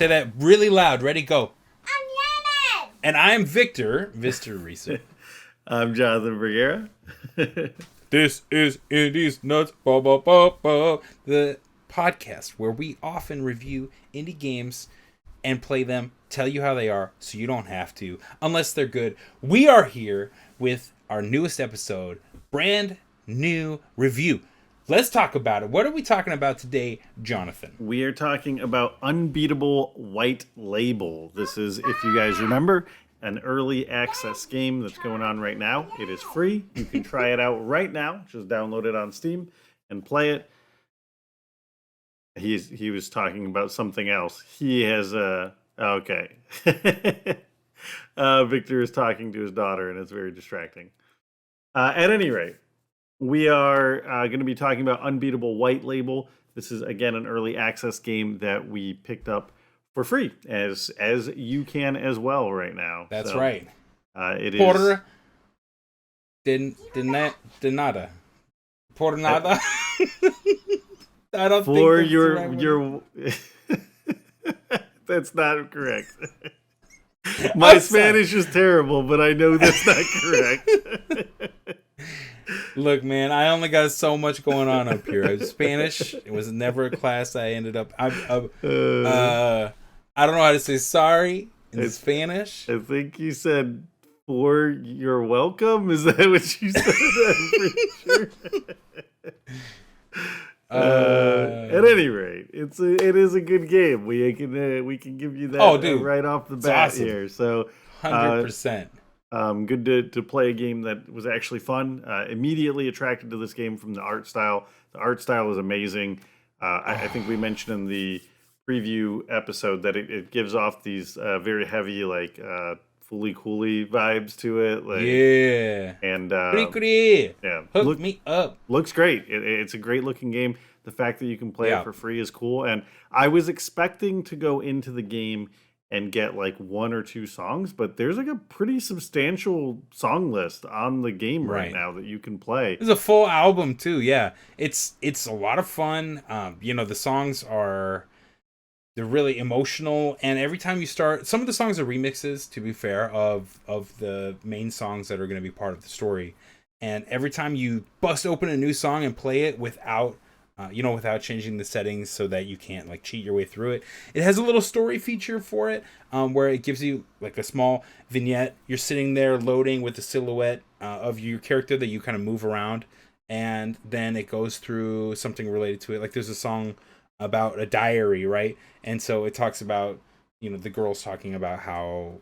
Say that really loud. Ready, go. I'm Yanis. And I'm Victor Reeser. I'm Jonathan Vergara. This is Indies Nuts, the podcast where we often review indie games and play them, tell you how they are, so you don't have to, unless they're good. We are here with our newest episode, brand new review. Let's talk about it. What are we talking about today, Jonathan? We are talking about Unbeatable White Label. This is, if you guys remember, an early access game that's going on right now. It is free. You can try it out right now. Just download it on Steam and play it. He was talking about something else. He has okay. Victor is talking to his daughter, and it's very distracting. At any rate, we are going to be talking about Unbeatable White Label. This is, again, an early access game that we picked up for free, as you can as well right now. That's right. It Por nada. Por nada. I don't for think your that's not correct. My Spanish is terrible, but I know that's not correct. Look, man, I only got so much going on up here. Spanish, it was never a class I ended up. I don't know how to say sorry in Spanish. I think you said for your welcome. Is that what you said? I'm pretty sure. At any rate, it is a good game. We can give you that right off the bat here. So 100%. Good to play a game that was actually fun. Immediately attracted to this game from the art style. The art style is amazing. I think we mentioned in the preview episode that it gives off these very heavy, like, Fooly Cooly vibes to it. Like, yeah. And yeah. Hook me up. Looks great. It's a great looking game. The fact that you can play it for free is cool. And I was expecting to go into the game and get like one or two songs, but there's like a pretty substantial song list on the game right now that you can play. It's a full album too. Yeah, it's a lot of fun. The songs they're really emotional, and every time you start, some of the songs are remixes, to be fair, of the main songs that are going to be part of the story. And every time you bust open a new song and play it without changing the settings so that you can't like cheat your way through it. It has a little story feature for it, where it gives you like a small vignette. You're sitting there loading with the silhouette of your character that you kind of move around, and then it goes through something related to it. Like there's a song about a diary, right? And so it talks about, the girl's talking about how,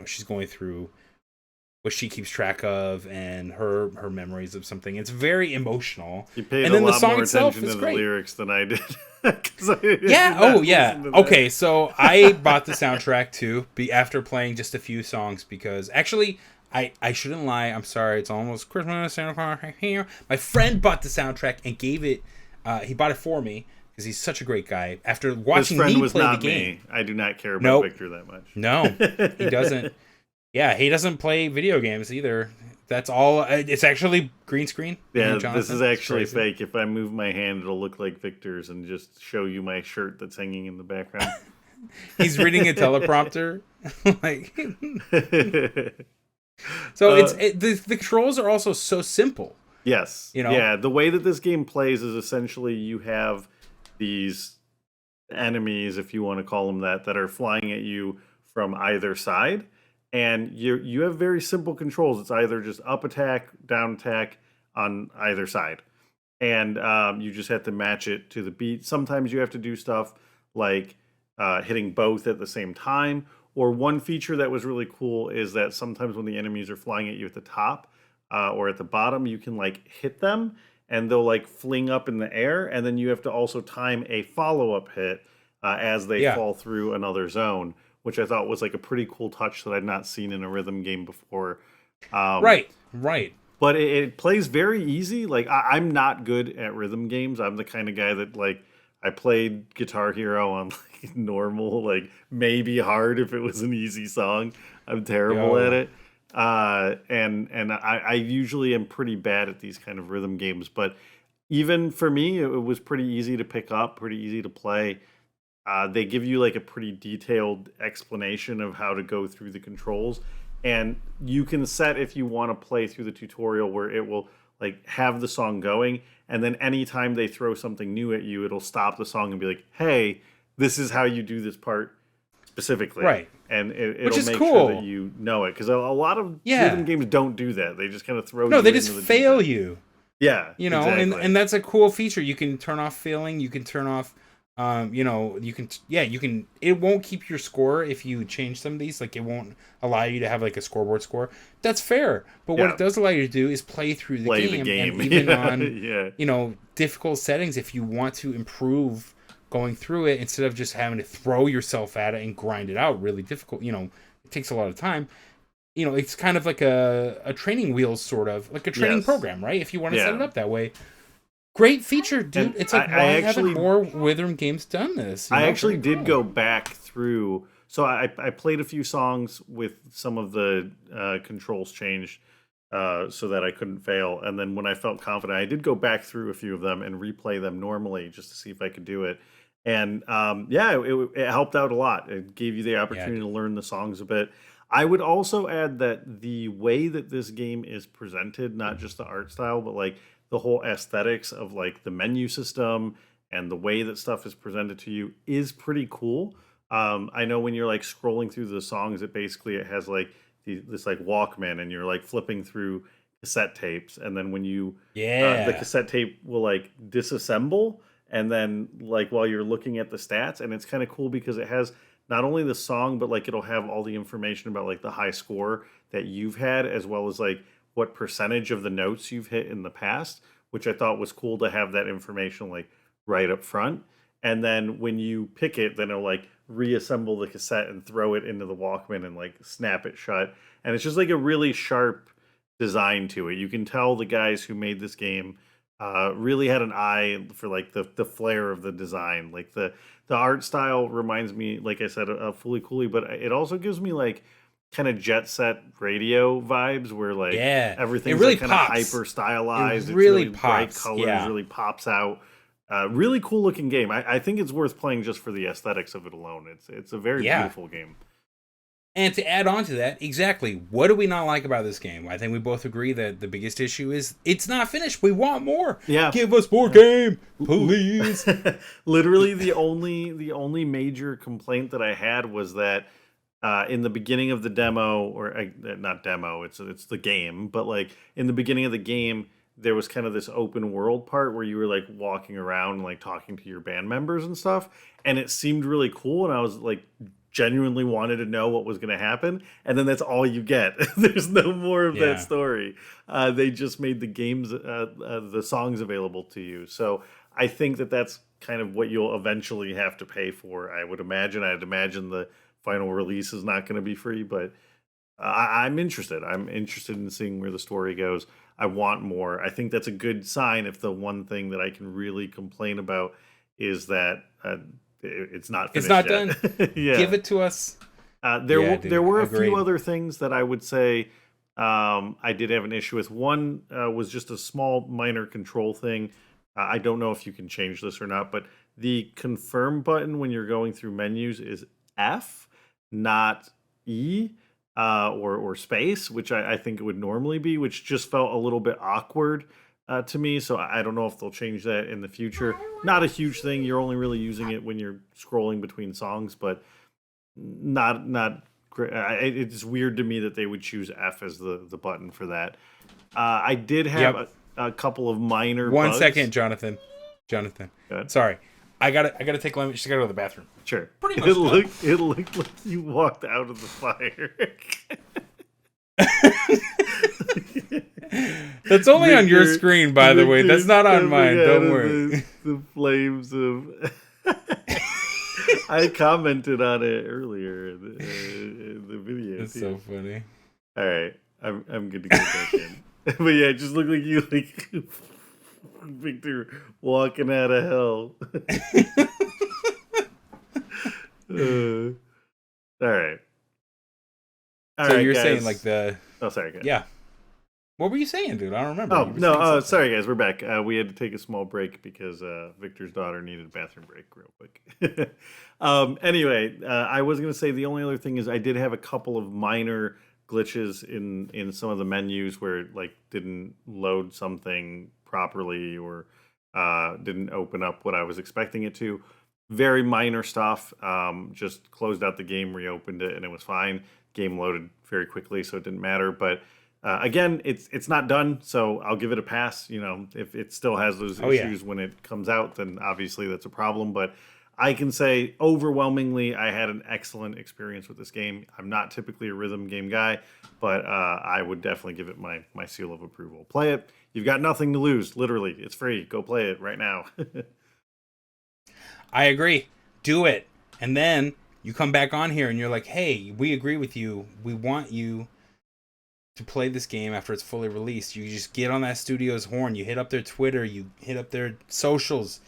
she's going through what she keeps track of and her memories of something. It's very emotional. You paid and a then lot the song more itself attention is to great. The lyrics than I did. Okay, so I bought the soundtrack too, after playing just a few songs, because actually, I shouldn't lie. I'm sorry. It's almost Christmas. My friend bought the soundtrack and gave it. He bought it for me because he's such a great guy. After watching me play the game, I do not care about Victor that much. No, he doesn't. Yeah, he doesn't play video games either. That's all. It's actually green screen. Yeah, this is actually fake. If I move my hand, it'll look like Victor's and just show you my shirt that's hanging in the background. He's reading a teleprompter. So the controls are also so simple. Yes. Yeah, the way that this game plays is essentially you have these enemies, if you want to call them that are flying at you from either side. And you have very simple controls. It's either just up attack, down attack on either side. And you just have to match it to the beat. Sometimes you have to do stuff like hitting both at the same time. Or one feature that was really cool is that sometimes when the enemies are flying at you at the top or at the bottom, you can like hit them and they'll like fling up in the air. And then you have to also time a follow-up hit as they fall through another zone, which I thought was like a pretty cool touch that I'd not seen in a rhythm game before. Right. But it plays very easy. Like I'm not good at rhythm games. I'm the kind of guy that like I played Guitar Hero on like normal, like maybe hard if it was an easy song. I'm terrible at it. And I usually am pretty bad at these kind of rhythm games. But even for me, it was pretty easy to pick up, pretty easy to play. They give you like a pretty detailed explanation of how to go through the controls, and you can set if you want to play through the tutorial where it will like have the song going, and then anytime they throw something new at you, it'll stop the song and be like, "Hey, this is how you do this part specifically." Right. And Which it'll is make cool. sure that you know it, because a lot of Yeah. rhythm games don't do that. They just kind of throw No, you they into just the deep fail end. you. Yeah, You know, exactly. and that's a cool feature. You can turn off failing. You can turn off. You can. Yeah, you can. It won't keep your score if you change some of these. Like, it won't allow you to have like a scoreboard score. That's fair. But what Yeah. it does allow you to do is play through the Play game, the game. and even Yeah, on yeah. difficult settings, if you want to improve going through it instead of just having to throw yourself at it and grind it out really difficult. It takes a lot of time. It's kind of like a training wheels, sort of like a training Yes. program, right? If you want to set Yeah. it up that way. Great feature, dude. And It's like, I why actually haven't more rhythm games done this? I actually Pretty did cool. go back through. So I played a few songs with some of the controls changed so that I couldn't fail. And then when I felt confident, I did go back through a few of them and replay them normally just to see if I could do it. And yeah, it helped out a lot. It gave you the Yeah, opportunity to learn the songs a bit. I would also add that the way that this game is presented, not just the art style, but like the whole aesthetics of like the menu system and the way that stuff is presented to you is pretty cool. I know when you're like scrolling through the songs, it has like this like Walkman, and you're like flipping through cassette tapes, and then when you the yeah, cassette tape will like disassemble, and then like while you're looking at the stats, and it's kind of cool because it has not only the song, but like it'll have all the information about like the high score that you've had, as well as like what percentage of the notes you've hit in the past, which I thought was cool to have that information like right up front. And then when you pick it, then it'll like reassemble the cassette and throw it into the Walkman and like snap it shut. And it's just like a really sharp design to it. You can tell the guys who made this game really had an eye for like the flair of the design. Like the art style reminds me, like I said, of Fully Cooley, but it also gives me like kind of Jet Set Radio vibes, where like yeah. It everything's really like kind of pops. hyper stylized. It It's really really bright pops. colors, Yeah, really pops out. Really cool looking game. I think it's worth playing just for the aesthetics of it alone. It's a very yeah. beautiful game. And to add on to that, exactly, what do we not like about this game? I think we both agree that the biggest issue is it's not finished. We want more. Yeah. Give us more game, please. Literally, the only major complaint that I had was that in the beginning of the demo, or not demo, it's the game, but like in the beginning of the game, there was kind of this open world part where you were like walking around and like talking to your band members and stuff, and it seemed really cool, and I was like genuinely wanted to know what was going to happen, and then that's all you get. There's no more of that Yeah. story. They just made the songs available to you, so I think that that's kind of what you'll eventually have to pay for. I'd imagine the final release is not going to be free, but I'm interested. I'm interested in seeing where the story goes. I want more. I think that's a good sign if the one thing that I can really complain about is that it's not It's finished not yet. done. Yeah. Give it to us. There Yeah, there dude. were a Agreed. few other things that I would say I did have an issue with. One was just a small minor control thing. I don't know if you can change this or not, but the confirm button when you're going through menus is F, not E or space, which I think it would normally be, which just felt a little bit awkward to me. So I don't know if they'll change that in the future. Not a huge thing. You're only really using it when you're scrolling between songs, but not great. It's weird to me that they would choose F as the button for that. I did have Yep. a couple of minor One bugs. second, Jonathan. Jonathan. Good. Sorry. I gotta take Lemon. She's gotta go to the bathroom. Sure. Pretty much It looked like you walked out of the fire. That's only on your Victor- screen, by the way. Victor That's not on stepping mine. out Don't of worry. The flames of. I commented on it earlier in the video. That's too. so funny. All right, I'm good to get back in. But yeah, it just looked like you like Victor walking out of hell. All right. All So right, you're saying guys. like the Oh, sorry. Go ahead. yeah. What were you saying, dude? I don't remember. Oh You were no, saying something. sorry guys, we're back. We had to take a small break because Victor's daughter needed a bathroom break real quick. Anyway, I was gonna say the only other thing is I did have a couple of minor glitches in some of the menus where it like didn't load something properly or didn't open up what I was expecting it to. Very minor stuff. Just closed out the game, reopened it, and it was fine. Game loaded very quickly, so it didn't matter. But again, it's not done, so I'll give it a pass. You know, if it still has those Oh yeah. issues when it comes out, then obviously that's a problem. But I can say overwhelmingly, I had an excellent experience with this game. I'm not typically a rhythm game guy, but I would definitely give it my seal of approval. Play it. You've got nothing to lose. Literally, it's free. Go play it right now. I agree. Do it. And then you come back on here and you're like, hey, we agree with you. We want you to play this game after it's fully released. You just get on that studio's horn. You hit up their Twitter. You hit up their socials.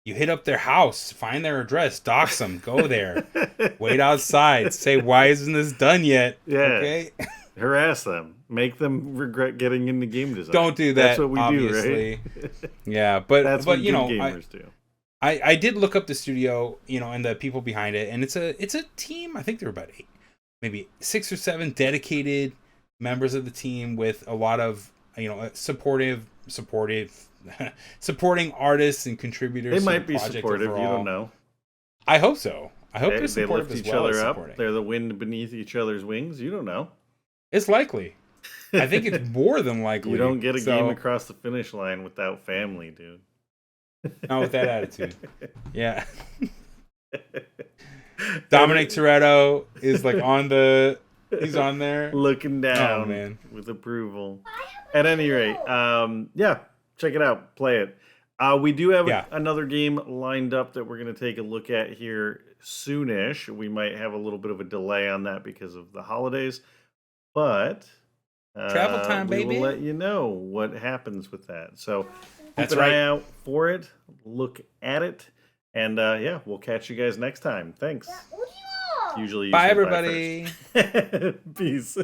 You hit up their house. Find their address. Dox them. Go there. Wait outside. Say, why isn't this done yet? Yeah. Okay? Harass them. Make them regret getting into game design. Don't do that. That's what we obviously. do, right? Yeah, but That's what you know, good gamers do. I did look up the studio, you know, and the people behind it, and it's a team. I think there were about 8, maybe 6 or 7 dedicated members of the team with a lot of, you know, supporting artists and contributors. They to might the be project supportive. overall. You don't know. I hope so. I hope they're They supportive lift as each well other as up. supporting. They're the wind beneath each other's wings. You don't know. It's likely. I think it's more than likely. You don't get a So, game across the finish line without family, dude. not with that attitude. Yeah. Dominic Toretto is like he's on there. Looking down man. with approval. At any rate, yeah, check it out. Play it. We do have Yeah. another game lined up that we're going to take a look at here soonish. We might have a little bit of a delay on that because of the holidays, but Travel time, we baby. will let you know what happens with that. So keep That's an right. eye out for it. Look at it, and yeah, we'll catch you guys next time. Thanks. Usually, you Bye, say everybody. first. Peace.